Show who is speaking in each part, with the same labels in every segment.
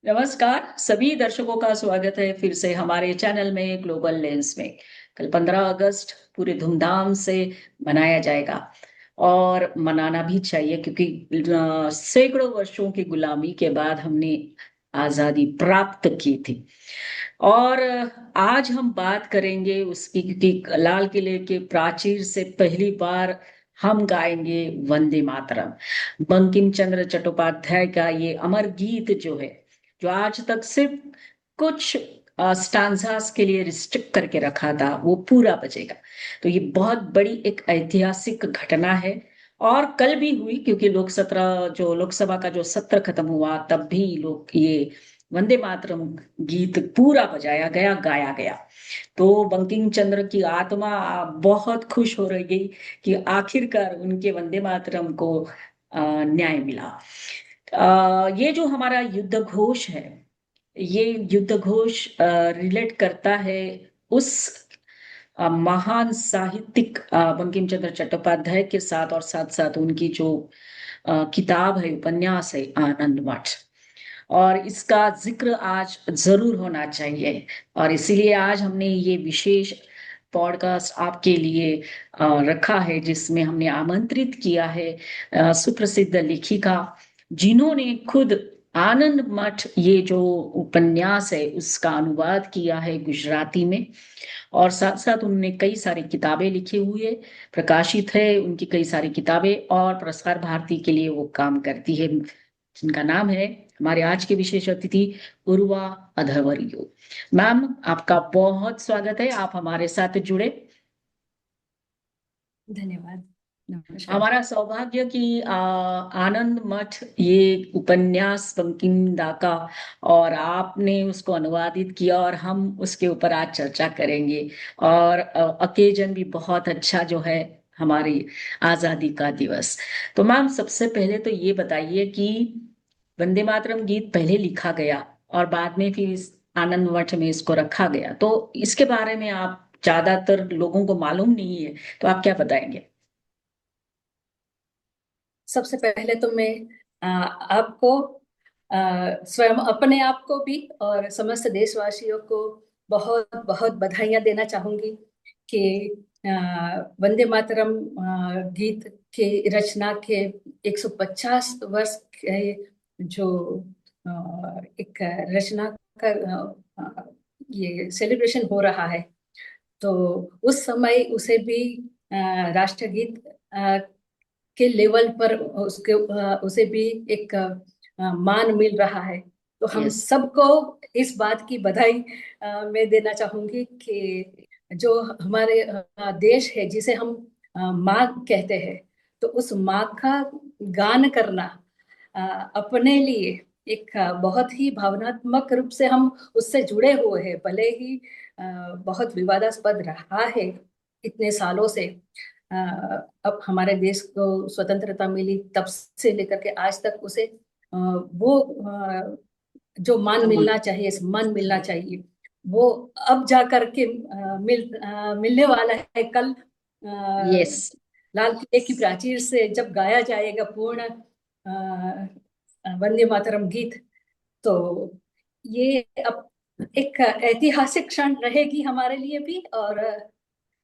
Speaker 1: नमस्कार सभी दर्शकों का स्वागत है फिर से हमारे चैनल में ग्लोबल लेंस में। कल 15 अगस्त पूरे धूमधाम से मनाया जाएगा और मनाना भी चाहिए क्योंकि सैकड़ों वर्षों की गुलामी के बाद हमने आजादी प्राप्त की थी। और आज हम बात करेंगे उसकी क्योंकि लाल किले के प्राचीर से पहली बार हम गाएंगे वंदे मातरम। बंकिम चंद्र चट्टोपाध्याय का ये अमर गीत जो है, जो आज तक सिर्फ कुछ स्टांजास के लिए रिस्ट्रिक्ट करके रखा था, वो पूरा बजेगा। तो ये बहुत बड़ी एक ऐतिहासिक घटना है। और कल भी हुई क्योंकि लोकसभा का जो सत्र खत्म हुआ तब भी लोग ये वंदे मातरम गीत पूरा बजाया गया, गाया गया। तो बंकिम चंद्र की आत्मा बहुत खुश हो रही कि आखिरकार उनके वंदे मातरम को न्याय मिला। ये जो हमारा युद्ध घोष है, ये युद्ध घोष रिलेट करता है उस महान साहित्यिक बंकिम चंद्र चट्टोपाध्याय के साथ, और साथ साथ उनकी जो किताब है, उपन्यास है आनंद मठ। और इसका जिक्र आज जरूर होना चाहिए। और इसीलिए आज हमने ये विशेष पॉडकास्ट आपके लिए रखा है, जिसमें हमने आमंत्रित किया है सुप्रसिद्ध लेखिका, जिन्होंने खुद आनंद मठ ये जो उपन्यास है उसका अनुवाद किया है गुजराती में। और साथ साथ उन्होंने कई सारी किताबें लिखी हुई है, प्रकाशित है उनकी कई सारी किताबें, और प्रसार भारती के लिए वो काम करती है, जिनका नाम है हमारे आज के विशेष अतिथि उर्वा अधवरियो। मैम, आपका बहुत स्वागत है, आप हमारे साथ जुड़े।
Speaker 2: धन्यवाद। नमस्कार।
Speaker 1: हमारा सौभाग्य कि आनंद मठ ये उपन्यास बंकिम दा का, और आपने उसको अनुवादित किया और हम उसके ऊपर आज चर्चा करेंगे। और अकेजन भी बहुत अच्छा जो है, हमारी आजादी का दिवस। तो मैम, सबसे पहले तो ये बताइए कि वंदे मातरम गीत पहले लिखा गया और बाद में फिर इस आनंद मठ में इसको रखा गया, तो इसके बारे में आप, ज्यादातर लोगों को मालूम नहीं है, तो आप क्या बताएंगे?
Speaker 2: सबसे पहले तो मैं आपको स्वयं अपने आप को भी और समस्त देशवासियों को बहुत बहुत बधाइयाँ देना चाहूंगी कि वंदे मातरम गीत की रचना के 150 वर्ष के जो एक रचना का ये सेलिब्रेशन हो रहा है। तो उस समय उसे भी राष्ट्रगीत के लेवल पर उसे भी एक मान मिल रहा है। तो हम
Speaker 1: यस।
Speaker 2: सबको इस बात की बधाई मैं देना चाहूंगी कि जो हमारे देश है जिसे हम माँ कहते हैं, तो उस माँ का गान करना अपने लिए एक बहुत ही भावनात्मक रूप से हम उससे जुड़े हुए हैं। भले ही बहुत विवादास्पद रहा है इतने सालों से, अ, अब हमारे देश को स्वतंत्रता मिली तब से लेकर के आज तक उसे वो जो मान मिलना चाहिए, सम्मान मिलना चाहिए, वो अब जा करके मिलने वाला है। कल
Speaker 1: यस।
Speaker 2: लाल किले की प्राचीर से जब गाया जाएगा पूर्ण वंदे मातरम गीत, तो ये अब एक ऐतिहासिक क्षण रहेगी हमारे लिए भी। और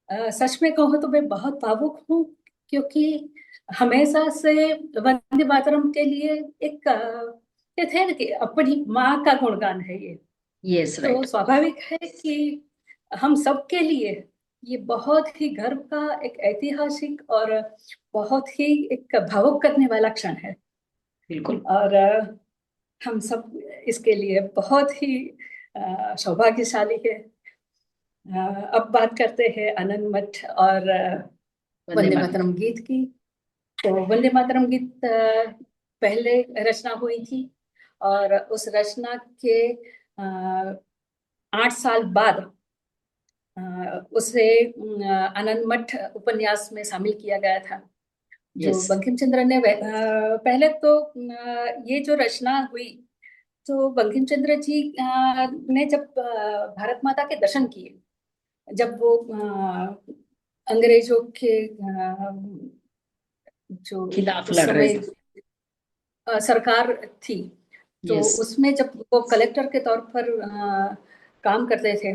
Speaker 2: सच में कहूँ तो मैं बहुत भावुक हूँ, क्योंकि हमेशा से वंदे मातरम के लिए एक कहते हैं ना कि अपनी माँ का गुणगान है ये।
Speaker 1: यस,
Speaker 2: तो
Speaker 1: राइट।
Speaker 2: स्वाभाविक है कि हम सबके लिए ये बहुत ही गर्व का एक ऐतिहासिक और बहुत ही एक भावुक करने वाला क्षण है।
Speaker 1: बिल्कुल।
Speaker 2: और हम सब इसके लिए बहुत ही सौभाग्यशाली है। अब बात करते हैं आनंद मठ और
Speaker 1: वंदे
Speaker 2: वंदे
Speaker 1: मातरम।
Speaker 2: मातरम गीत की। तो वंदे मातरम गीत पहले रचना हुई थी, और उस रचना के 8 साल बाद उसे आनंद मठ उपन्यास में शामिल किया गया था। जो
Speaker 1: यस।
Speaker 2: बंकिम चंद्र ने पहले तो ये जो रचना हुई, तो बंकिम चंद्र जी ने जब भारत माता के दर्शन किए, जब वो अंग्रेजों के जो
Speaker 1: खिलाफ
Speaker 2: उस
Speaker 1: लड़ रहे
Speaker 2: समय
Speaker 1: थे।
Speaker 2: सरकार थी, तो
Speaker 1: यस।
Speaker 2: उसमें जब वो कलेक्टर के तौर पर काम करते थे,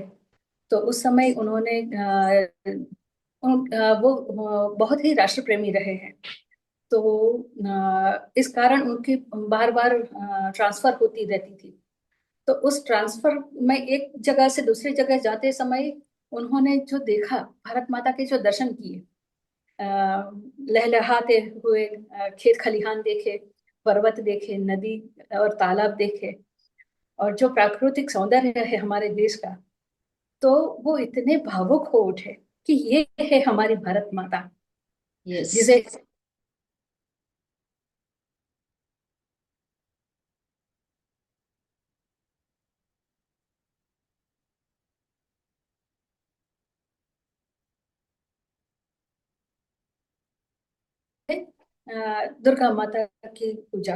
Speaker 2: तो उस समय उन्होंने वो बहुत ही राष्ट्र प्रेमी रहे हैं। तो इस कारण उनकी बार बार ट्रांसफर होती रहती थी। तो उस ट्रांसफर में एक जगह से दूसरी जगह जाते समय उन्होंने जो देखा, भारत माता के जो दर्शन किए, लहलहाते हुए खेत खलिहान देखे, पर्वत देखे, नदी और तालाब देखे, और जो प्राकृतिक सौंदर्य है हमारे देश का, तो वो इतने भावुक हो उठे कि ये है हमारी भारत माता,
Speaker 1: यस।
Speaker 2: जिसे दुर्गा माता की पूजा,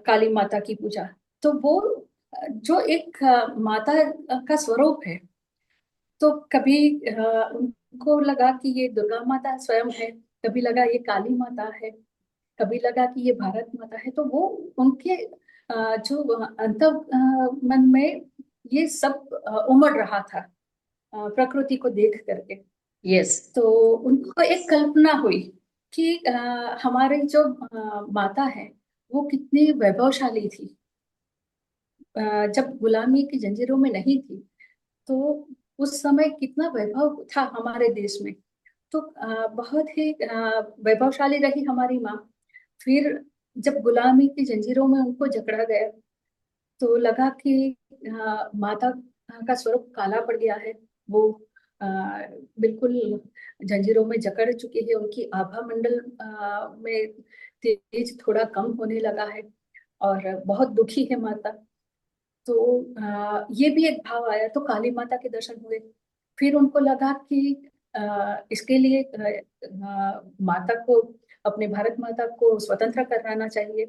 Speaker 2: काली माता की पूजा। तो वो जो एक माता का स्वरूप है, तो कभी उनको लगा कि ये दुर्गा माता स्वयं है, कभी लगा ये काली माता है, कभी लगा कि ये भारत माता है। तो वो उनके जो अंत मन में ये सब उमड़ रहा था प्रकृति को देख करके।
Speaker 1: यस।
Speaker 2: तो उनको एक कल्पना हुई कि हमारे जो माता है वो कितनी वैभवशाली थी, जब गुलामी की जंजीरों में नहीं थी। तो उस समय कितना वैभव था हमारे देश में। तो बहुत ही वैभवशाली रही हमारी माँ। फिर जब गुलामी की जंजीरों में उनको जकड़ा गया, तो लगा कि माता का स्वरूप काला पड़ गया है। वो अ, बिल्कुल जंजीरों में जकड़ चुकी है, उनकी आभा मंडल में तेज थोड़ा कम होने लगा है, और बहुत दुखी है माता। तो ये भी एक भाव आया, तो काली माता के दर्शन हुए। फिर उनको लगा कि इसके लिए माता को, अपने भारत माता को स्वतंत्र कराना चाहिए।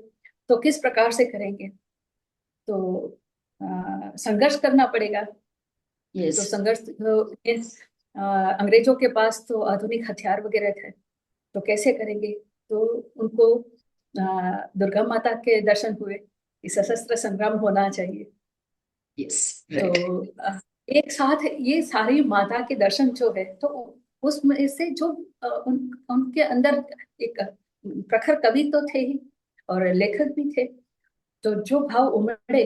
Speaker 2: तो किस प्रकार से करेंगे? तो संघर्ष करना पड़ेगा।
Speaker 1: यस।
Speaker 2: तो संघर्ष अंग्रेजों के पास तो आधुनिक हथियार वगैरह थे, तो कैसे करेंगे? तो उनको दुर्गा माता के दर्शन हुए कि सशस्त्र संग्राम होना चाहिए।
Speaker 1: यस। राइट।
Speaker 2: तो एक साथ ये सारी माता के दर्शन जो है, तो उसमें से जो उनके अंदर एक प्रखर कवि तो थे ही, और लेखक भी थे। तो जो भाव उमड़े,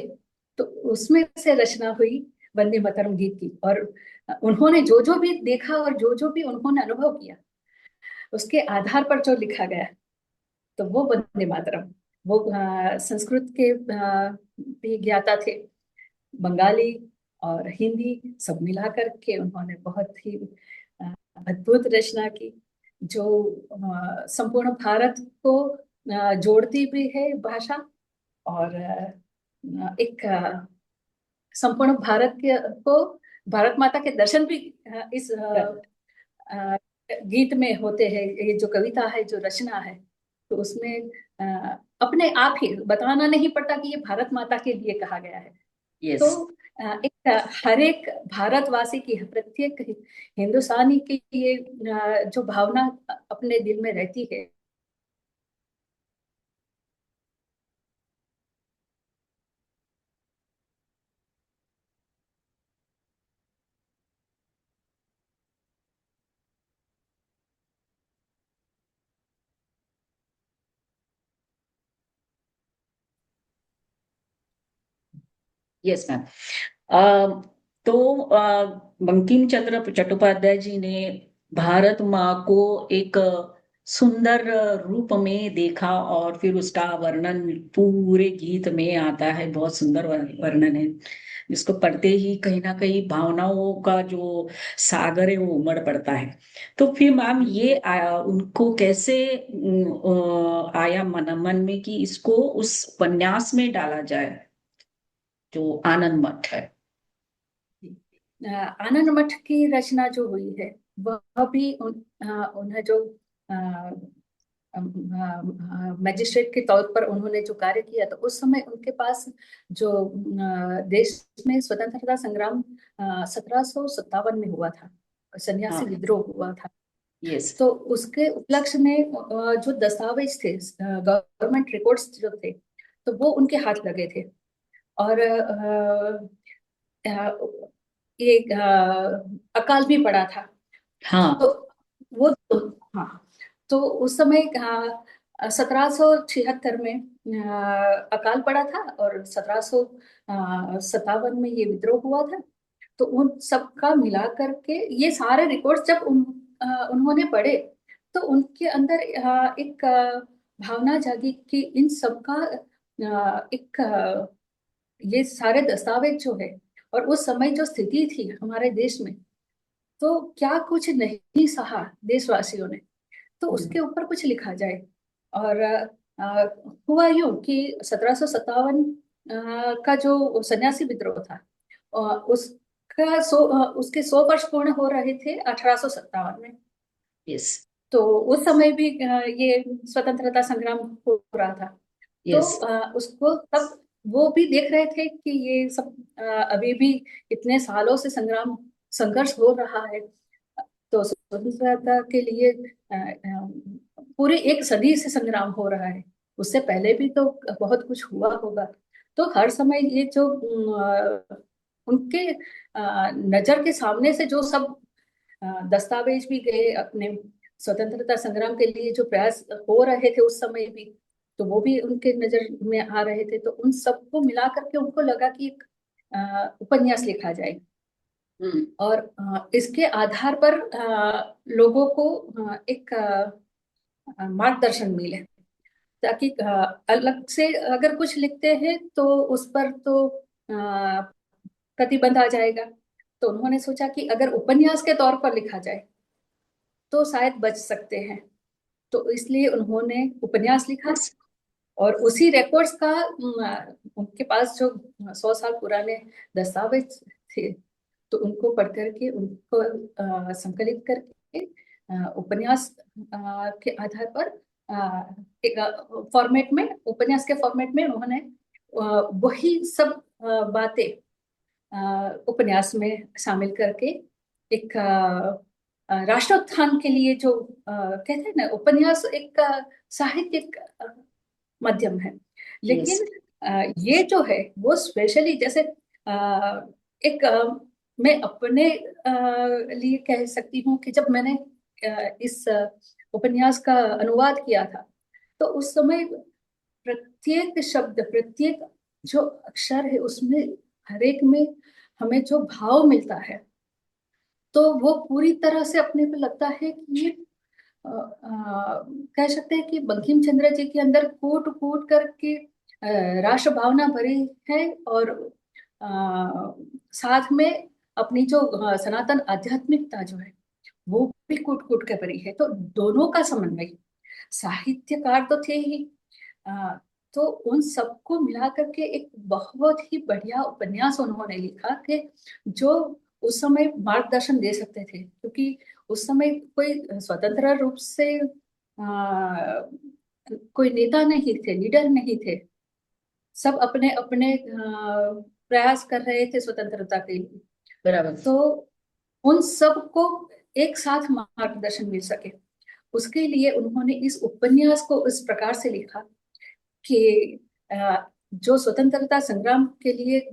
Speaker 2: तो उसमें से रचना हुई वंदे मातरम गीत की। और उन्होंने जो जो भी देखा और जो जो भी उन्होंने अनुभव किया, उसके आधार पर जो लिखा गया, तो वो वंदे मातरम। वो संस्कृत के भी ज्ञाता थे, बंगाली और हिंदी सब मिलाकर के उन्होंने बहुत ही अ, अद्भुत रचना की, जो संपूर्ण भारत को जोड़ती भी है भाषा। और एक संपूर्ण भारत के को भारत माता के दर्शन भी इस अ, गीत में होते हैं। ये जो कविता है, जो रचना है, तो उसमें अपने आप ही बताना नहीं पड़ता कि ये भारत माता के लिए कहा गया है। तो
Speaker 1: यस।
Speaker 2: एक हर एक भारतवासी की, प्रत्येक हिंदुस्तानी की ये जो भावना अपने दिल में रहती है।
Speaker 1: Yes ma'am. तो बंकिम चंद्र चट्टोपाध्याय जी ने भारत माँ को एक सुंदर रूप में देखा, और फिर उसका वर्णन पूरे गीत में आता है। बहुत सुंदर वर्णन है, जिसको पढ़ते ही कहीं ना कहीं भावनाओं का जो सागर है वो उमड़ पड़ता है। तो फिर मैम ये उनको कैसे आया मन में कि इसको उस उपन्यास में डाला जाए, जो आनंद मठ है।
Speaker 2: आनंद मठ की रचना जो हुई है, वह भी उन्हें जो मैजिस्ट्रेट के तौर पर उन्होंने जो कार्य किया, तो उस समय उनके पास जो देश में स्वतंत्रता संग्राम 1757 में हुआ था, सन्यासी
Speaker 1: हाँ।
Speaker 2: विद्रोह हुआ था।
Speaker 1: यस।
Speaker 2: तो उसके उपलक्ष्य में जो दस्तावेज थे, गवर्नमेंट रिकॉर्ड्स जो थे, तो वो उनके हाथ लगे थे। और ये अकाल भी पड़ा था। तो
Speaker 1: हाँ।
Speaker 2: वो हाँ, तो उस समय 1776 में अकाल पड़ा था, और 1757 में ये विद्रोह हुआ था। तो उन सबका मिला करके ये सारे रिकॉर्ड्स जब उन्होंने पढ़े, तो उनके अंदर एक भावना जागी कि इन सबका एक ये सारे दस्तावेज जो है, और उस समय जो स्थिति थी हमारे देश में, तो क्या कुछ नहीं सहा देशवासियों ने, तो उसके ऊपर कुछ लिखा जाए। और हुआ यूं कि 1757 का जो सन्यासी विद्रोह था, उसके 100 वर्ष पूर्ण हो रहे थे 1857 में।
Speaker 1: यस।
Speaker 2: तो उस समय भी ये स्वतंत्रता संग्राम हो रहा था। तो
Speaker 1: यस।
Speaker 2: उसको तब वो भी देख रहे थे कि ये सब अभी भी इतने सालों से संघर्ष हो रहा है। तो स्वतंत्रता के लिए पूरी एक सदी से संग्राम हो रहा है। उससे पहले भी तो बहुत कुछ हुआ होगा। तो हर समय ये जो उनके नजर के सामने से जो सब दस्तावेज भी गए अपने स्वतंत्रता संग्राम के लिए, जो प्रयास हो रहे थे उस समय भी, तो वो भी उनके नजर में आ रहे थे। तो उन सबको मिला करके उनको लगा कि एक उपन्यास लिखा जाए,
Speaker 1: हम्म।
Speaker 2: और इसके आधार पर लोगों को एक मार्गदर्शन मिले, ताकि अलग से अगर कुछ लिखते हैं तो उस पर तो प्रतिबंध आ जाएगा। तो उन्होंने सोचा कि अगर उपन्यास के तौर पर लिखा जाए तो शायद बच सकते हैं। तो इसलिए उन्होंने उपन्यास लिखा,
Speaker 1: यस।
Speaker 2: और उसी रिकॉर्ड्स का उनके पास जो 100 साल पुराने दस्तावेज थे, तो उनको पढ़ करके उनको संकलित करके उपन्यास के आधार पर एक फॉर्मेट में, उपन्यास के फॉर्मेट में उन्होंने वही सब बातें उपन्यास में शामिल करके एक राष्ट्रोत्थान के लिए, जो कहते हैं ना, उपन्यास एक साहित्यिक माध्यम है।
Speaker 1: यस।
Speaker 2: लेकिन ये जो है वो स्पेशली जैसे एक मैं अपने लिए कह सकती हूँ कि जब मैंने इस उपन्यास का अनुवाद किया था, तो उस समय प्रत्येक शब्द, प्रत्येक जो अक्षर है उसमें, हर एक में हमें जो भाव मिलता है, तो वो पूरी तरह से अपने को लगता है कि ये कह सकते हैं कि बंकिम चंद्र जी के अंदर कूट कूट करके राष्ट्र भावना भरी है, और साथ में अपनी जो सनातन आध्यात्मिकता जो है वो भी कूट कूट के भरी है। तो दोनों का समन्वय, साहित्यकार तो थे ही, अ, तो उन सबको मिला करके एक बहुत ही बढ़िया उपन्यास उन्होंने लिखा, कि जो उस समय मार्गदर्शन दे सकते थे, क्योंकि उस समय कोई स्वतंत्र रूप से कोई नेता नहीं थे, लीडर नहीं थे। सब अपने अपने प्रयास कर रहे थे स्वतंत्रता के लिए।
Speaker 1: बराबर।
Speaker 2: तो उन सबको एक साथ मार्गदर्शन मिल सके, उसके लिए उन्होंने इस उपन्यास को इस प्रकार से लिखा कि जो स्वतंत्रता संग्राम के लिए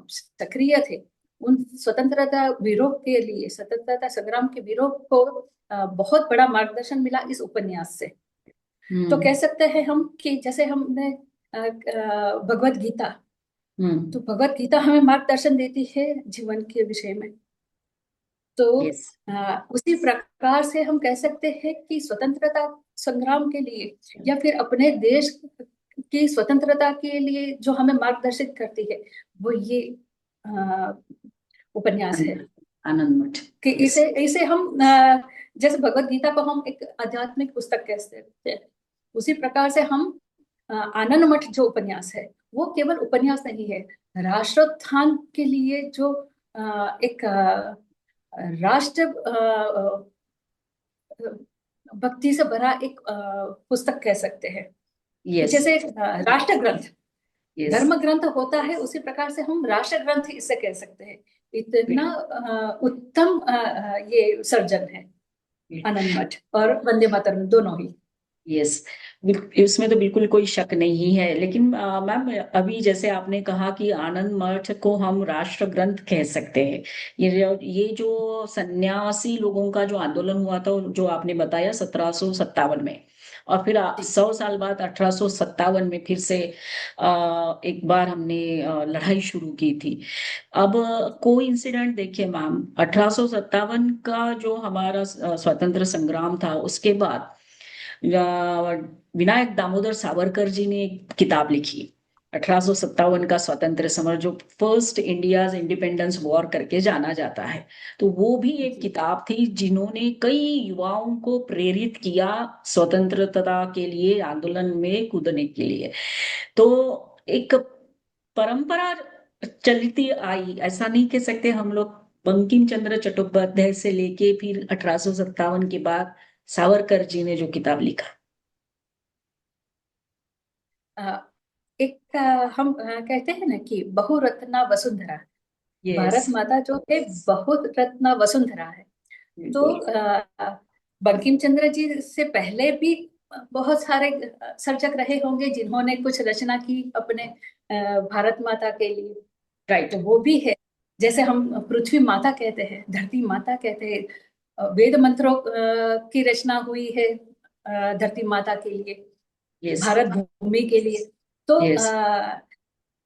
Speaker 2: सक्रिय थे, उन स्वतंत्रता वीरों के लिए, स्वतंत्रता संग्राम के वीरों को बहुत बड़ा मार्गदर्शन मिला इस उपन्यास से। तो कह
Speaker 1: हम्म।
Speaker 2: सकते हैं हम कि जैसे हमने भगवत गीता,
Speaker 1: हम्म।
Speaker 2: तो भगवत गीता हमें मार्गदर्शन देती है जीवन के विषय में। तो
Speaker 1: यस।
Speaker 2: उसी प्रकार से हम कह सकते हैं कि स्वतंत्रता संग्राम के लिए, या फिर अपने देश की स्वतंत्रता के लिए जो हमें मार्गदर्शित करती है, वो ये अ, उपन्यास है।
Speaker 1: आनंद मठ।
Speaker 2: कि
Speaker 1: यस।
Speaker 2: इसे इसे हम जैसे भगवत गीता को हम एक आध्यात्मिक पुस्तक कह सकते हैं, उसी प्रकार से हम आनंद मठ जो उपन्यास है, वो केवल उपन्यास नहीं है, राष्ट्रोत्थान के लिए जो एक राष्ट्र भक्ति से भरा एक पुस्तक कह सकते हैं।
Speaker 1: यस।
Speaker 2: जैसे राष्ट्र ग्रंथ,
Speaker 1: यस।
Speaker 2: धर्म ग्रंथ होता है, उसी प्रकार से हम राष्ट्र ग्रंथ इसे कह सकते हैं। इतना उत्तम ये सर्जन है आनंद मठ और वंदे मातरम दोनों ही।
Speaker 1: यस। इसमें तो बिल्कुल कोई शक नहीं है। लेकिन मैम, अभी जैसे आपने कहा कि आनंद मठ को हम राष्ट्र ग्रंथ कह सकते हैं। ये जो सन्यासी लोगों का जो आंदोलन हुआ था, जो आपने बताया 1757 में, और फिर
Speaker 2: जी
Speaker 1: 100 साल बाद 1857 में फिर से एक बार हमने लड़ाई शुरू की थी। अब कोई इंसिडेंट देखिए मैम, 1857 का जो हमारा स्वतंत्र संग्राम था, उसके बाद विनायक दामोदर सावरकर जी ने एक किताब लिखी, 1857 का स्वतंत्र समर, जो फर्स्ट इंडियाज इंडिपेंडेंस वॉर करके जाना जाता है। तो वो भी एक
Speaker 2: जी
Speaker 1: किताब थी जिन्होंने कई युवाओं को प्रेरित किया स्वतंत्रता के लिए, आंदोलन में कूदने के लिए। तो एक परंपरा चलती आई, ऐसा नहीं कह सकते हम लोग। बंकिम चंद्र चट्टोपाध्याय से लेके फिर 1857 के बाद सावरकर जी ने जो किताब लिखा।
Speaker 2: अ, एक हम कहते हैं ना कि बहुरत्ना वसुंधरा,
Speaker 1: यस।
Speaker 2: भारत माता जो है बहुत रत्ना वसुंधरा है। तो
Speaker 1: बिल्कुल।
Speaker 2: बंकिम चंद्र जी से पहले भी बहुत सारे सर्जक रहे होंगे जिन्होंने कुछ रचना की अपने भारत माता के लिए।
Speaker 1: राइट।
Speaker 2: तो वो भी है। जैसे हम पृथ्वी माता कहते हैं, धरती माता कहते हैं, वेद मंत्रों की रचना हुई है धरती माता के लिए,
Speaker 1: यस।
Speaker 2: भारत भूमि के लिए। तो
Speaker 1: यस।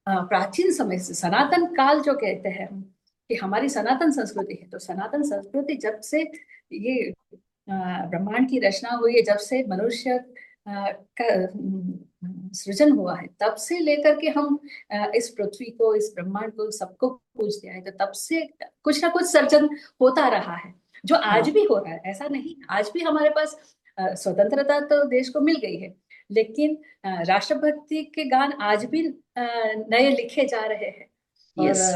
Speaker 2: प्राचीन समय से सनातन काल जो कहते हैं हम, कि हमारी सनातन संस्कृति है, तो सनातन संस्कृति जब से ये ब्रह्मांड की रचना हुई है, जब से मनुष्य का सृजन हुआ है, तब से लेकर के हम इस पृथ्वी को, इस ब्रह्मांड को, सबको पूजते आए। तो तब से कुछ ना कुछ सर्जन होता रहा है, जो आज
Speaker 1: हाँ।
Speaker 2: भी हो रहा है। ऐसा नहीं, आज भी हमारे पास स्वतंत्रता तो देश को मिल गई है, लेकिन राष्ट्रभक्ति के गान आज भी नए लिखे जा रहे हैं। और
Speaker 1: यस।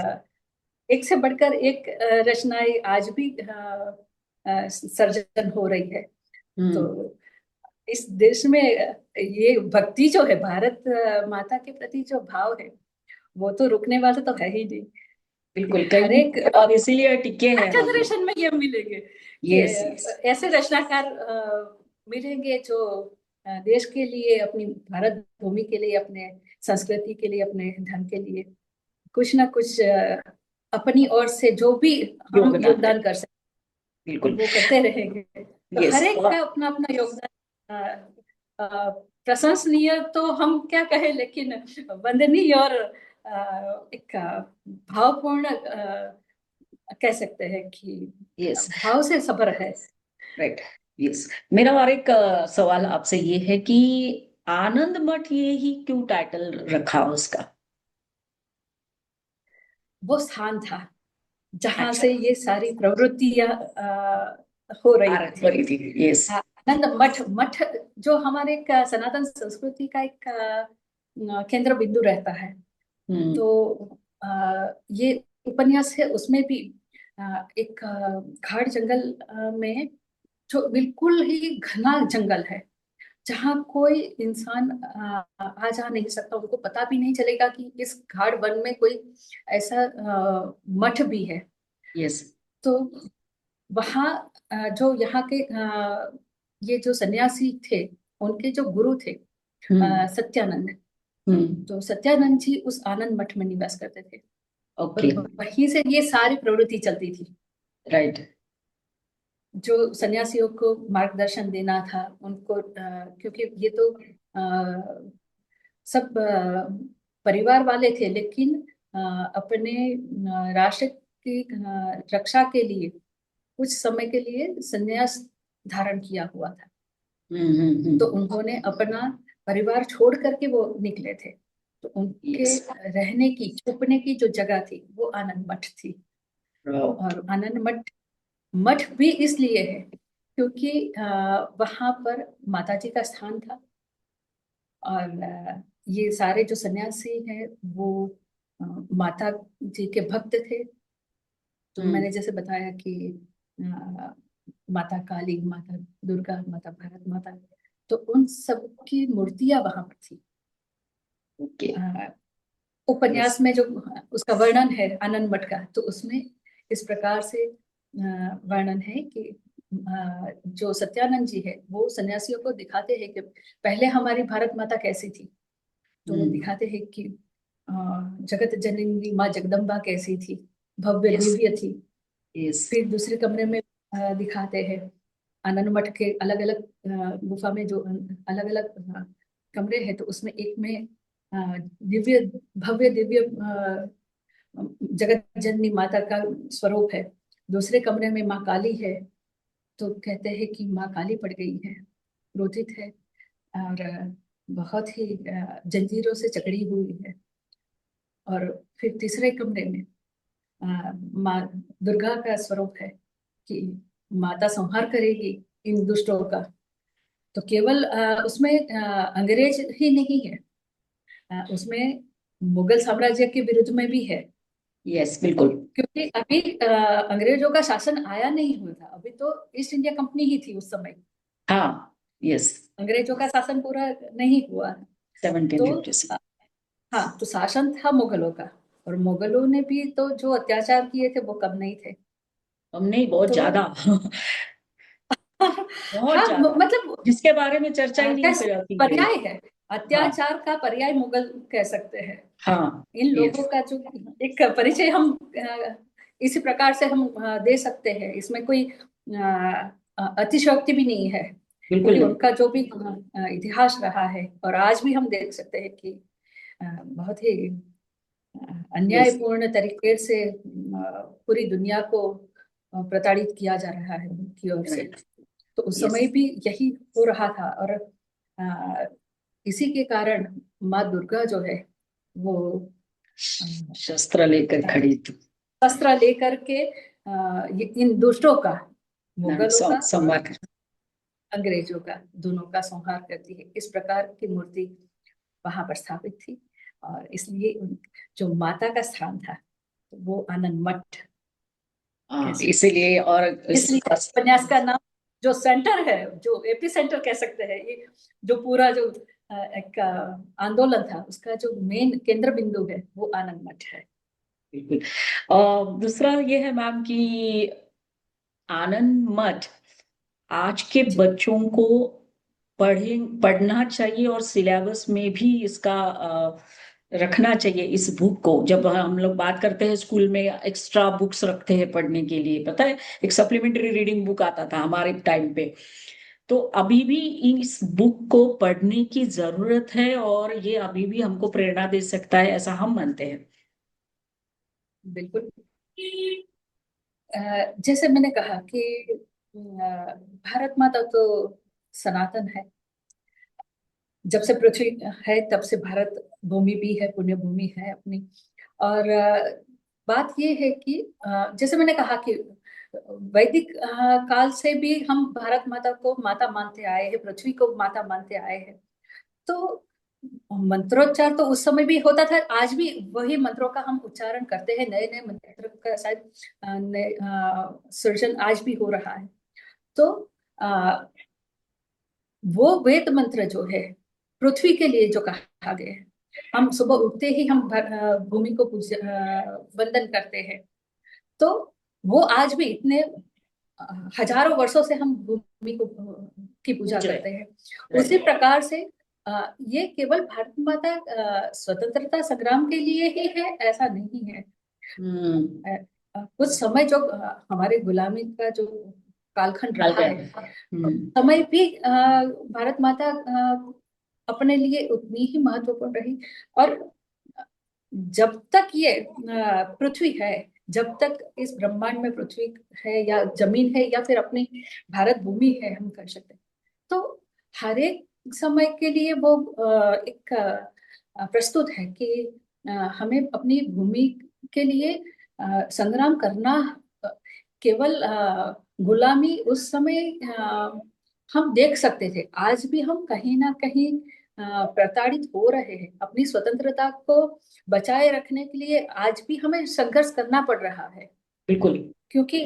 Speaker 2: एक से बढ़कर एक रचनाएं आज भी सर्जन हो रही है। तो
Speaker 1: हम्म।
Speaker 2: इस देश में ये भक्ति जो है, भारत माता के प्रति जो भाव है, वो तो रुकने वाला तो है ही नहीं।
Speaker 1: बिल्कुल,
Speaker 2: हर
Speaker 1: कहीं
Speaker 2: एक
Speaker 1: और इसीलिए टिके हैं हम लोग।
Speaker 2: जनरेशन में ये मिलेंगे कि
Speaker 1: यस। यस।
Speaker 2: ऐसे रचनाकार मिलेंगे जो देश के लिए, अपनी भारत भूमि के लिए, अपने संस्कृति के लिए, अपने धर्म के लिए कुछ ना कुछ अपनी ओर से जो भी हम
Speaker 1: योगदान
Speaker 2: योगदान
Speaker 1: दें।
Speaker 2: कर सकते
Speaker 1: बिल्कुल।
Speaker 2: वो करते रहेंगे। तो
Speaker 1: यस।
Speaker 2: हर एक का अपना अपना योगदान प्रशंसनीय तो हम क्या कहें, लेकिन वंदनीय और एक भावपूर्ण कह सकते हैं कि
Speaker 1: यस।
Speaker 2: भाव से सबर है।
Speaker 1: राइट। यस। मेरा और एक सवाल आपसे ये है कि आनंद मठ ये ही क्यों टाइटल रखा उसका?
Speaker 2: वो स्थान था जहां
Speaker 1: अच्छा।
Speaker 2: से ये सारी प्रवृत्तियां हो रही
Speaker 1: आरत
Speaker 2: थी।
Speaker 1: भरी थी। यस।
Speaker 2: आनंद मठ, मठ जो हमारे एक सनातन संस्कृति का एक केंद्र बिंदु रहता है।
Speaker 1: हम्म।
Speaker 2: तो ये उपन्यास है, उसमें भी एक घाट जंगल में, जो बिल्कुल ही घना जंगल है, जहाँ कोई इंसान आ जा नहीं सकता, उनको पता भी नहीं चलेगा कि इस घाट वन में कोई ऐसा मठ भी है।
Speaker 1: यस।
Speaker 2: तो वहाँ जो यहाँ के ये जो सन्यासी थे, उनके जो गुरु थे
Speaker 1: हम्म।
Speaker 2: सत्यानंद,
Speaker 1: हम्म।
Speaker 2: तो सत्यानंद जी उस आनंद मठ में निवास करते थे। और
Speaker 1: ओके।
Speaker 2: वहीं से ये सारी प्रवृत्ति चलती थी,
Speaker 1: राइट।
Speaker 2: जो सन्यासियों को मार्गदर्शन देना था उनको, क्योंकि ये तो सब परिवार वाले थे, लेकिन अपने राष्ट्र की रक्षा के लिए कुछ समय के लिए संन्यास धारण किया हुआ था। तो
Speaker 1: हम्म।
Speaker 2: उन्होंने अपना परिवार छोड़ करके वो निकले थे। तो उनके
Speaker 1: यस।
Speaker 2: रहने की, छुपने की जो जगह थी वो आनंद मठ थी। और आनंद मठ, मठ भी इसलिए है क्योंकि वहां पर माता जी का स्थान था। और ये सारे जो सन्यासी हैं वो माता जी के भक्त थे। तो
Speaker 1: हम्म।
Speaker 2: मैंने जैसे बताया कि माता काली, माता दुर्गा, माता भारत माता, तो उन सब की मूर्तियां वहां पर थी।
Speaker 1: ओके।
Speaker 2: अ,
Speaker 1: यस।
Speaker 2: उपन्यास में जो उसका वर्णन है आनंद मठ का, तो उसमें इस प्रकार से वर्णन है कि जो सत्यानंद जी है वो सन्यासियों को दिखाते हैं कि पहले हमारी भारत माता कैसी थी। तो वो
Speaker 1: हम्म।
Speaker 2: दिखाते हैं कि जगत जननी माँ जगदम्बा कैसी थी, भव्य
Speaker 1: यस।
Speaker 2: दिव्य थी।
Speaker 1: यस।
Speaker 2: फिर दूसरे कमरे में दिखाते हैं आनंद मठ के अलग अलग गुफा में जो अलग अलग कमरे हैं, तो उसमें एक में दिव्य भव्य दिव्य जगत जननी माता का स्वरूप है। दूसरे कमरे में माँ काली है, तो कहते हैं कि माँ काली पड़ गई है, क्रोधित है और बहुत ही जंजीरों से जकड़ी हुई है। और फिर तीसरे कमरे में माँ दुर्गा का स्वरूप है कि माता संहार करेगी इन दुष्टों का। तो केवल उसमें अंग्रेज ही नहीं है, उसमें मुगल साम्राज्य के विरुद्ध में भी है।
Speaker 1: यस, बिल्कुल।
Speaker 2: क्योंकि अभी अंग्रेजों का शासन आया नहीं हुआ था, अभी तो ईस्ट इंडिया कंपनी ही थी उस समय।
Speaker 1: हाँ। यस।
Speaker 2: अंग्रेजों का शासन पूरा नहीं हुआ। तो
Speaker 1: 1756।
Speaker 2: हाँ, तो शासन था मुगलों का, और मुगलों ने भी तो जो अत्याचार किए थे वो कम नहीं थे।
Speaker 1: हम नहीं, बहुत
Speaker 2: तो
Speaker 1: ज्यादा। बहुत
Speaker 2: हाँ,
Speaker 1: ज्यादा।
Speaker 2: मतलब
Speaker 1: जिसके बारे में चर्चा ही नहीं
Speaker 2: कैसे
Speaker 1: करती है।
Speaker 2: पर्याय है,
Speaker 1: हाँ।
Speaker 2: अत्याचार का पर्याय मुगल कह सकते हैं।
Speaker 1: हाँ।
Speaker 2: इन लोगों
Speaker 1: यस।
Speaker 2: का जो एक परिचय हम इसी प्रकार से हम दे सकते हैं, इसमें कोई अतिशयोक्ति भी नहीं है।
Speaker 1: बिल्कुल
Speaker 2: क्योंकि
Speaker 1: नहीं।
Speaker 2: उनका जो भी इतिहास रहा है, और आज भी हम देख सकते हैं कि बहुत ही
Speaker 1: यस।
Speaker 2: अन्यायपूर्ण तरीके से पूरी दुनिया को प्रताड़ित किया जा रहा है उनकी ओर से।
Speaker 1: राइट।
Speaker 2: तो उस
Speaker 1: यस।
Speaker 2: समय भी यही हो रहा था, और अ, इसी के कारण माँ दुर्गा जो है वो अ,
Speaker 1: शस्त्र लेकर खड़ी थी।
Speaker 2: शस्त्र लेकर के इन दुष्टों का, मुगलों का और
Speaker 1: संवार।
Speaker 2: अंग्रेजों का, दोनों का संहार करती है। इस प्रकार की मूर्ति वहां पर स्थापित थी, और इसलिए जो माता का स्थान था वो आनंद मठ कह
Speaker 1: हाँ,
Speaker 2: सकते हैं।
Speaker 1: इसीलिए और इस
Speaker 2: इसलिए उपन्यास का नाम, जो सेंटर है, जो एपी सेंटर कह सकते हैं, ये जो पूरा जो एक आंदोलन था उसका जो मेन केंद्र बिंदु है वो आनंद मठ है।
Speaker 1: बिल्कुल। दूसरा ये है मैम कि आनंद मठ आज के
Speaker 2: जी
Speaker 1: बच्चों को पढ़ना चाहिए, और सिलेबस में भी इसका रखना चाहिए इस बुक को। जब हम लोग बात करते हैं स्कूल में एक्स्ट्रा बुक्स रखते हैं पढ़ने के लिए, पता है, एक सप्लीमेंट्री रीडिंग बुक आता था हमारे टाइम पे। तो अभी भी इस बुक को पढ़ने की जरूरत है, और ये अभी भी हमको प्रेरणा दे सकता है, ऐसा हम मानते हैं।
Speaker 2: बिल्कुल। जैसे मैंने कहा कि भारत माता तो सनातन है। जब से पृथ्वी है तब से भारत भूमि भी है, पुण्य भूमि है अपनी। और बात ये है कि जैसे मैंने कहा कि वैदिक काल से भी हम भारत माता को माता मानते आए हैं, पृथ्वी को माता मानते आए हैं। तो मंत्रोच्चार तो उस समय भी होता था, आज भी वही मंत्रों का हम उच्चारण करते हैं, नए नए मंत्र का शायद सृजन आज भी हो रहा है। तो अ, वो वेद मंत्र जो है पृथ्वी के लिए जो कहा गया है, हम सुबह उठते ही हम भूमि को वंदन करते हैं। तो वो आज भी इतने हजारों वर्षों से हम भूमि को की पूजा
Speaker 1: पूछ रहे।
Speaker 2: करते हैं। उसी
Speaker 1: राइट।
Speaker 2: प्रकार से ये केवल भारत माता स्वतंत्रता संग्राम के लिए ही है ऐसा नहीं है।
Speaker 1: हम्म।
Speaker 2: कुछ समय जो हमारे गुलामी का जो कालखंड
Speaker 1: डाल
Speaker 2: रहा
Speaker 1: गए।
Speaker 2: है,
Speaker 1: हम्म।
Speaker 2: समय भी भारत माता अपने लिए उतनी ही महत्वपूर्ण रही। और जब तक ये पृथ्वी है, जब तक इस ब्रह्मांड में पृथ्वी है या जमीन है या फिर अपनी भारत भूमि है, हम कर सकते हैं। तो हर एक समय के लिए वो एक प्रस्तुत है कि हमें अपनी भूमि के लिए संग्राम करना। अ, केवल गुलामी उस समय हम देख सकते थे, आज भी हम कहीं ना कहीं प्रताड़ित हो रहे हैं। अपनी स्वतंत्रता को बचाए रखने के लिए आज भी हमें संघर्ष करना पड़ रहा है।
Speaker 1: बिल्कुल।
Speaker 2: क्योंकि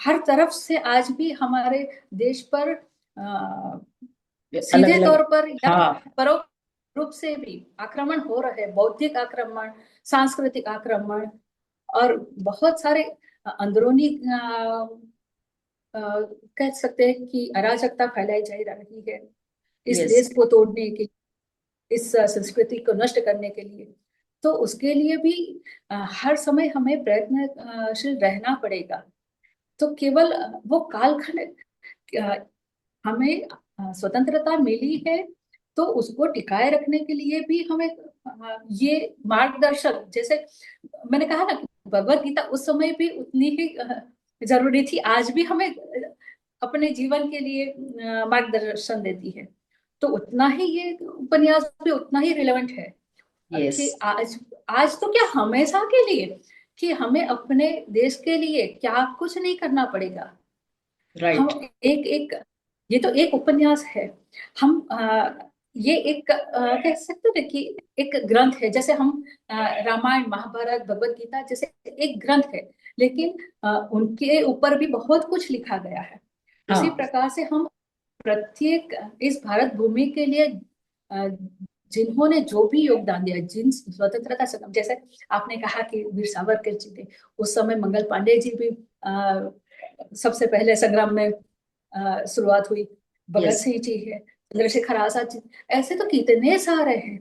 Speaker 2: हर तरफ से आज भी हमारे देश पर
Speaker 1: अलग
Speaker 2: सीधे
Speaker 1: अलग।
Speaker 2: तौर पर या
Speaker 1: हाँ।
Speaker 2: परोक्ष रूप से भी आक्रमण हो रहे हैं, बौद्धिक आक्रमण, सांस्कृतिक आक्रमण, और बहुत सारे अंदरूनी कह सकते हैं कि अराजकता फैलाई जा रही है इस
Speaker 1: यस।
Speaker 2: देश को तोड़ने के, इस संस्कृति को नष्ट करने के लिए। तो उसके लिए भी हर समय हमें प्रयत्नशील रहना पड़ेगा। तो केवल वो कालखंड, अ, हमें स्वतंत्रता मिली है तो उसको टिकाए रखने के लिए भी हमें ये मार्गदर्शन, जैसे मैंने कहा ना कि भगवत गीता उस समय भी उतनी ही जरूरी थी, आज भी हमें अपने जीवन के लिए मार्गदर्शन देती है। तो उतना ही ये उपन्यास भी उतना ही रिलेवेंट है
Speaker 1: यस।
Speaker 2: कि आज, आज तो क्या हमेशा के लिए, कि हमें अपने देश के लिए क्या कुछ नहीं करना पड़ेगा।
Speaker 1: राइट।
Speaker 2: हम एक एक, ये तो एक उपन्यास है। हम ये एक कह सकते हैं कि एक ग्रंथ है, जैसे हम रामायण महाभारत भगवत गीता जैसे एक ग्रंथ है, लेकिन उनके ऊपर भी बहुत कुछ लिखा गया है। उसी
Speaker 1: हाँ।
Speaker 2: प्रकार से हम प्रत्येक इस भारत भूमि के लिए अ, जिन्होंने जो भी योगदान दिया, जिन स्वतंत्रता संग्राम, जैसे आपने कहा कि वीर सावरकर जी थे, उस समय मंगल पांडे जी भी सबसे पहले संग्राम में शुरुआत हुई, भगत
Speaker 1: यस।
Speaker 2: सिंह जी है, चंद्रशेखर आजाद जी, ऐसे तो कितने सारे हैं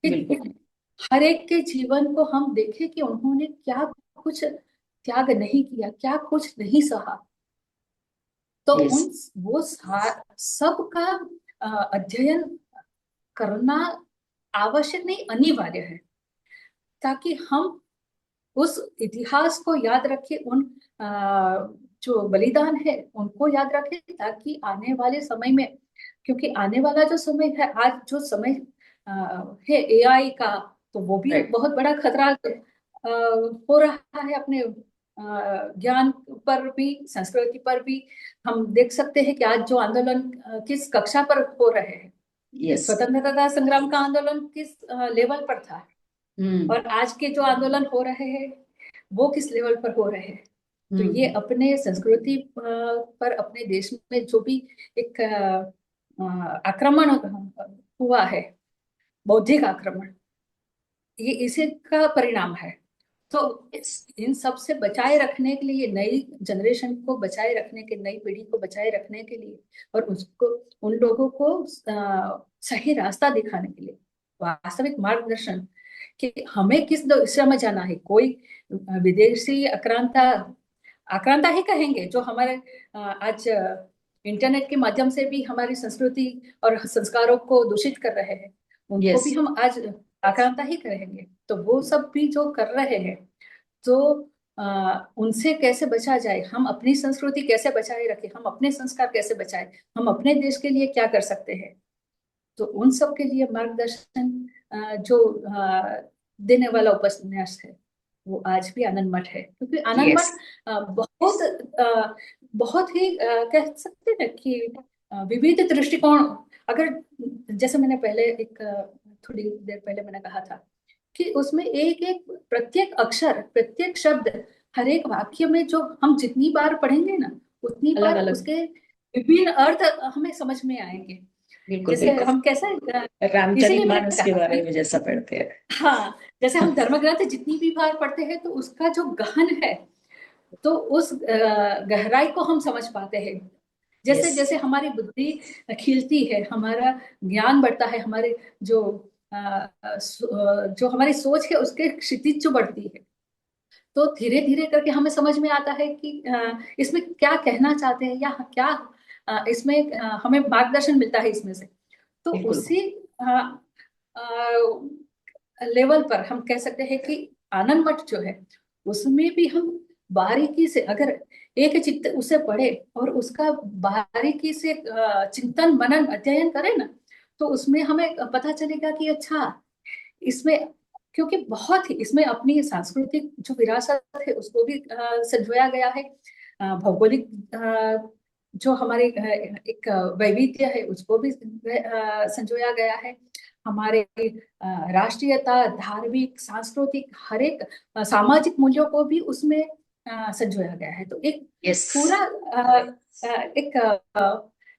Speaker 1: बिल्कुल।
Speaker 2: कि हर एक के जीवन को हम देखें कि उन्होंने क्या कुछ त्याग नहीं किया, क्या कुछ नहीं सहा। तो
Speaker 1: यस।
Speaker 2: उन वो सबका अध्ययन करना आवश्यक नहीं, अनिवार्य है, ताकि हम उस इतिहास को याद रखें, उन जो बलिदान है उनको याद रखें, ताकि आने वाले समय में, क्योंकि आने वाला जो समय है, आज जो समय अ, है एआई का, तो वो भी
Speaker 1: राइट।
Speaker 2: बहुत बड़ा खतरा हो रहा है अपने ज्ञान पर भी, संस्कृति पर भी। हम देख सकते हैं कि आज जो आंदोलन किस कक्षा पर हो रहे हैं,
Speaker 1: यस।
Speaker 2: स्वतंत्रता संग्राम का आंदोलन किस लेवल पर था,
Speaker 1: हम्म।
Speaker 2: और आज के जो आंदोलन हो रहे हैं वो किस लेवल पर हो रहे हैं। तो ये
Speaker 1: हम्म।
Speaker 2: अपने संस्कृति पर, अपने देश में जो भी एक आक्रमण हुआ है, बौद्धिक आक्रमण, ये इसी का परिणाम है। तो
Speaker 1: यस।
Speaker 2: इन सब से बचाए रखने के लिए, नई जनरेशन को बचाए रखने के, नई पीढ़ी को बचाए रखने के लिए, और उसको, उन लोगों को सही रास्ता दिखाने के लिए, वास्तविक मार्गदर्शन कि हमें किस दिशा में जाना है। कोई विदेशी आक्रांता, आक्रांता ही कहेंगे, जो हमारे आज इंटरनेट के माध्यम से भी हमारी संस्कृति और संस्कारों को दूषित कर रहे हैं, उनको
Speaker 1: यस।
Speaker 2: भी हम आज आक्रांता ही कहेंगे। तो वो सब भी जो कर रहे हैं, तो उनसे कैसे बचा जाए, हम अपनी संस्कृति कैसे बचाए रखें, हम अपने संस्कार कैसे बचाए, हम अपने देश के लिए क्या कर सकते हैं। तो उन सब के लिए मार्गदर्शन जो देने वाला उपन्यास है, वो आज भी आनंद मठ है, क्योंकि आनंद
Speaker 1: यस।
Speaker 2: मठ बहुत बहुत ही कह सकते हैं कि विविध दृष्टिकोण, अगर, जैसे मैंने पहले एक थोड़ी देर पहले मैंने कहा था कि उसमें एक एक प्रत्येक अक्षर, प्रत्येक शब्द, हर एक वाक्य में जो हम जितनी बार पढ़ेंगे ना, उतनी
Speaker 1: अलग
Speaker 2: बार
Speaker 1: अलग।
Speaker 2: उसके विभिन्न अर्थ हमें समझ में आएंगे।
Speaker 1: बिल्कुल
Speaker 2: जैसे
Speaker 1: बिल्कुल।
Speaker 2: हम कैसे इसीलिए मैंने
Speaker 1: रामचरितमानस के
Speaker 2: कहा
Speaker 1: बारे
Speaker 2: कि
Speaker 1: में जैसा पढ़ते
Speaker 2: हाँ, जैसे हम
Speaker 1: हैं।
Speaker 2: धर्म ग्रंथ जितनी भी बार पढ़ते हैं तो उसका जो गहन है, तो उस गहराई को हम समझ पाते हैं। जैसे
Speaker 1: यस।
Speaker 2: जैसे हमारी बुद्धि खिलती है, हमारा ज्ञान बढ़ता है, हमारे जो जो हमारी सोच है उसके क्षितिज जो बढ़ती है, तो धीरे धीरे करके हमें समझ में आता है कि इसमें क्या कहना चाहते हैं, या क्या इसमें हमें मार्गदर्शन मिलता है इसमें से। तो
Speaker 1: बिल्कुल।
Speaker 2: उसी लेवल पर हम कह सकते हैं कि आनंद मठ जो है, उसमें भी हम बारीकी से अगर एक चित्त उसे पढ़े और उसका बारीकी से चिंतन मनन अध्ययन करें ना, तो उसमें हमें पता चलेगा कि अच्छा, इसमें, क्योंकि बहुत ही इसमें अपनी सांस्कृतिक जो विरासत है उसको भी संजोया गया है, भौगोलिक जो हमारे एक वैविध्य है उसको भी संजोया गया है, हमारे राष्ट्रीयता, धार्मिक, सांस्कृतिक, हर एक सामाजिक मूल्यों को भी उसमें संजोया गया है। तो एक
Speaker 1: यस।
Speaker 2: पूरा एक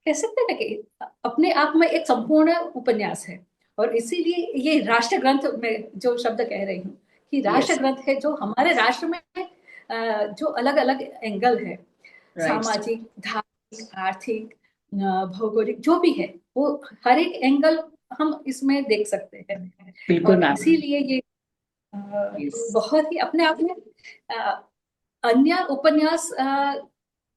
Speaker 2: कह सकते हैं ना कि अपने आप में एक संपूर्ण उपन्यास है। और इसीलिए ये राष्ट्र ग्रंथ में जो शब्द कह रही हूँ, कि राष्ट्र
Speaker 1: यस।
Speaker 2: ग्रंथ है, जो हमारे राष्ट्र में जो अलग अलग एंगल है,
Speaker 1: राइट।
Speaker 2: सामाजिक, धार्मिक, आर्थिक, भौगोलिक जो भी है, वो हर एक एंगल हम इसमें देख सकते हैं।
Speaker 1: बिल्कुल
Speaker 2: और
Speaker 1: मैम।
Speaker 2: इसीलिए ये
Speaker 1: यस।
Speaker 2: बहुत ही अपने आप में अ, अन्य उपन्यास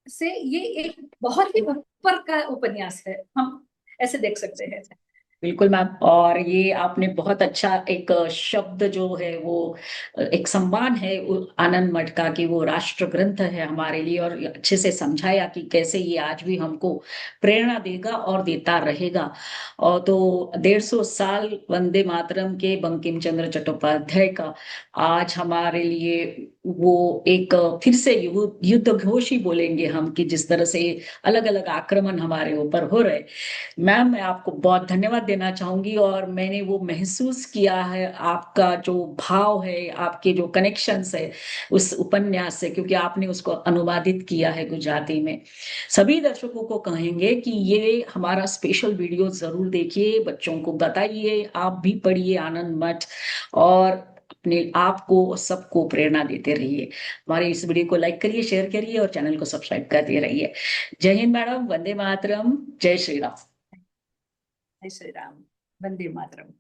Speaker 2: से ये एक बहुत ही ऊपर का उपन्यास है, हम ऐसे देख सकते हैं।
Speaker 1: बिल्कुल मैम, और ये आपने बहुत अच्छा एक शब्द जो है वो एक सम्मान है आनंद मठ का कि वो राष्ट्र ग्रंथ है हमारे लिए, और अच्छे से समझाया कि कैसे ये आज भी हमको प्रेरणा देगा और देता रहेगा। और तो 150 साल वंदे मातरम के बंकिम चंद्र चट्टोपाध्याय का आज हमारे लिए वो एक फिर से युद्ध घोष ही बोलेंगे हम, कि जिस तरह से अलग अलग आक्रमण हमारे ऊपर हो रहे। मैम, मैं आपको बहुत धन्यवाद देना चाहूंगी, और मैंने वो महसूस किया है आपका जो भाव है, आपके जो कनेक्शंस है उस उपन्यास से, क्योंकि आपने उसको अनुवादित किया है गुजराती में। सभी दर्शकों को कहेंगे कि ये हमारा स्पेशल वीडियो जरूर देखिए, बच्चों को बताइए, आप भी पढ़िए आनंद मठ, और अपने आप को सबको प्रेरणा देते रहिए। हमारे इस वीडियो को लाइक करिए, शेयर करिए, और चैनल को सब्सक्राइब करते रहिए। जय हिंद मैडम, वंदे मातरम, जय श्री राम।
Speaker 2: जय श्री राम, वंदे मातरम।